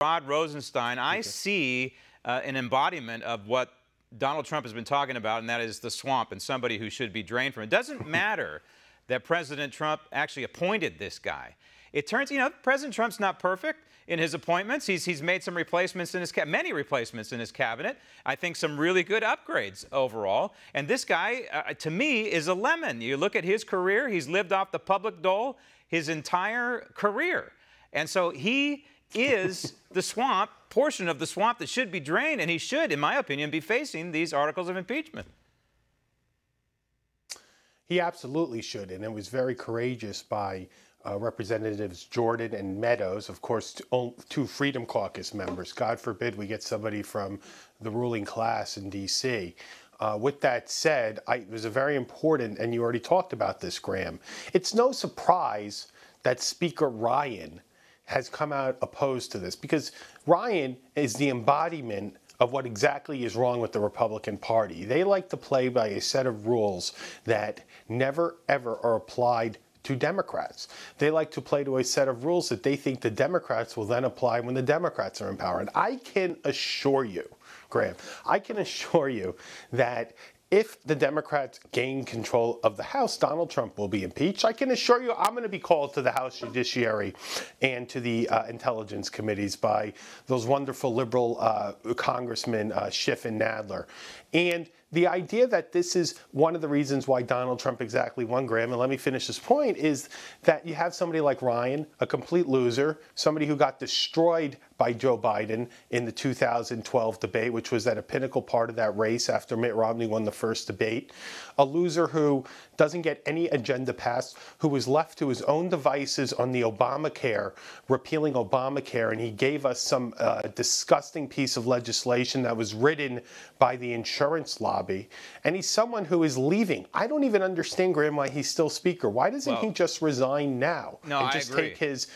Rod Rosenstein, I see an embodiment of what Donald Trump has been talking about, and that is the swamp and somebody who should be drained from it. It doesn't matter that President Trump actually appointed this guy. It turns, President Trump's not perfect in his appointments. He's made some replacements in his many replacements in his cabinet. I think some really good upgrades overall. And this guy, to me, is a lemon. You look at his career; he's lived off the public dole his entire career, and so he is the swamp, portion of the swamp that should be drained, and he should, in my opinion, be facing these articles of impeachment. He absolutely should, and it was very courageous by Representatives Jordan and Meadows, of course, two Freedom Caucus members. God forbid we get somebody from the ruling class in D.C. With that said, it was a very important, and you already talked about this, Graham. It's no surprise that Speaker Ryan has come out opposed to this, because Ryan is the embodiment of what exactly is wrong with the Republican Party. They like to play by a set of rules that never, ever are applied to Democrats. They like to play to a set of rules that they think the Democrats will then apply when the Democrats are in power. And I can assure you, Graham, I can assure you that if the Democrats gain control of the House, Donald Trump will be impeached. I can assure you I'm going to be called to the House Judiciary and to the Intelligence Committees by those wonderful liberal congressmen Schiff and Nadler. And the idea that this is one of the reasons why Donald Trump exactly won, Graham, and let me finish this point, is that you have somebody like Ryan, a complete loser, somebody who got destroyed by Joe Biden in the 2012 debate, which was at a pinnacle part of that race after Mitt Romney won the first debate, a loser who doesn't get any agenda passed, who was left to his own devices on the Obamacare, repealing Obamacare, and he gave us some disgusting piece of legislation that was written by the insurance lobby, and he's someone who is leaving. I don't even understand, Graham, why he's still Speaker. Why doesn't he just resign now and just take his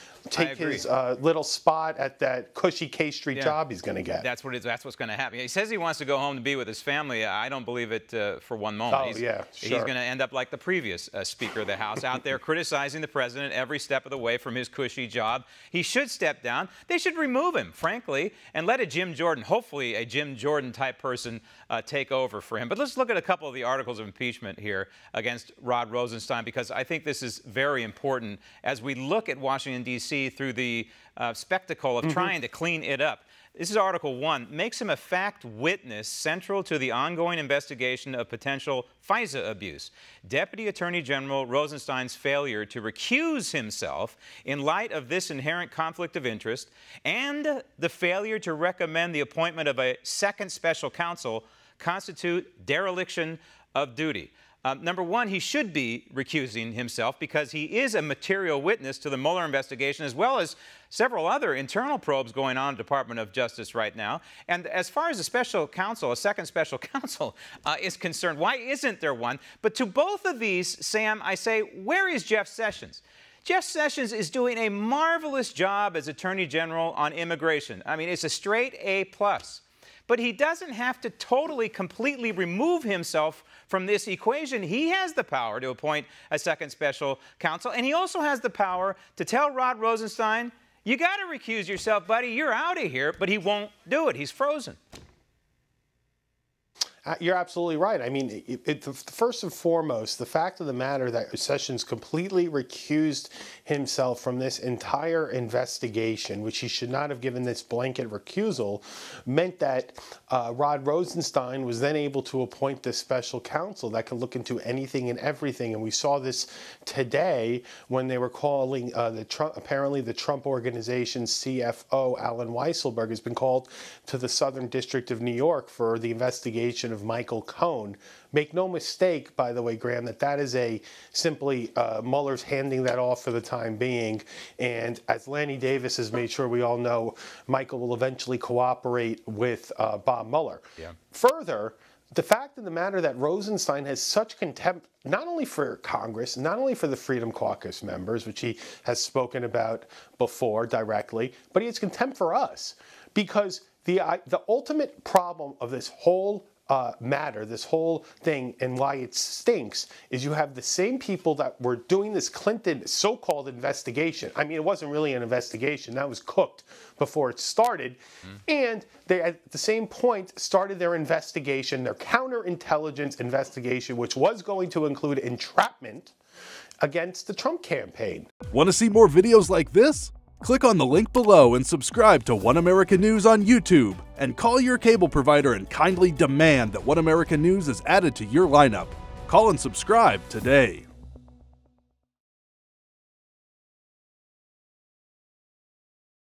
little spot at that cushy K Street job he's going to get? That's what's going to happen. He says he wants to go home to be with his family. I don't believe it for one moment. He's going to end up like the previous Speaker of the House, out there criticizing the president every step of the way from his cushy job. He should step down. They should remove him, frankly, and let a Jim Jordan, hopefully a Jim Jordan type person, take over for him. But let's look at a couple of the articles of impeachment here against Rod Rosenstein, because I think this is very important as we look at Washington, D.C. through the spectacle of trying to clean it up. This is Article 1. Makes him a fact witness central to the ongoing investigation of potential FISA abuse. Deputy Attorney General Rosenstein's failure to recuse himself in light of this inherent conflict of interest, and the failure to recommend the appointment of a second special counsel constitute dereliction of duty. Number one, he should be recusing himself because he is a material witness to the Mueller investigation, as well as several other internal probes going on in the Department of Justice right now. And as far as a special counsel, a second special counsel is concerned, why isn't there one? But to both of these, Sam, I say, where is Jeff Sessions? Jeff Sessions is doing a marvelous job as Attorney General on immigration. I mean, it's a straight A+. But he doesn't have to totally, completely remove himself from this equation. He has the power to appoint a second special counsel, and he also has the power to tell Rod Rosenstein, you got to recuse yourself, buddy, you're out of here, but he won't do it. He's frozen. You're absolutely right. I mean, first and foremost, the fact of the matter that Sessions completely recused himself from this entire investigation, which he should not have given this blanket recusal, meant that Rod Rosenstein was then able to appoint this special counsel that could look into anything and everything. And we saw this today when they were calling apparently the Trump Organization's CFO, Alan Weisselberg, has been called to the Southern District of New York for the investigation of Michael Cohen. Make no mistake, by the way, Graham, that is simply Mueller's handing that off for the time being. And as Lanny Davis has made sure we all know, Michael will eventually cooperate with Bob Mueller. Yeah. Further, the fact of the matter that Rosenstein has such contempt, not only for Congress, not only for the Freedom Caucus members, which he has spoken about before directly, but he has contempt for us. Because the ultimate problem of this whole matter, this whole thing, and why it stinks, is you have the same people that were doing this Clinton so-called investigation. I mean, it wasn't really an investigation. That was cooked before it started. And they, at the same point, started their investigation, their counterintelligence investigation, which was going to include entrapment against the Trump campaign. Want to see more videos like this? Click on the link below and subscribe to One America News on YouTube, and call your cable provider and kindly demand that One America News is added to your lineup. Call and subscribe today.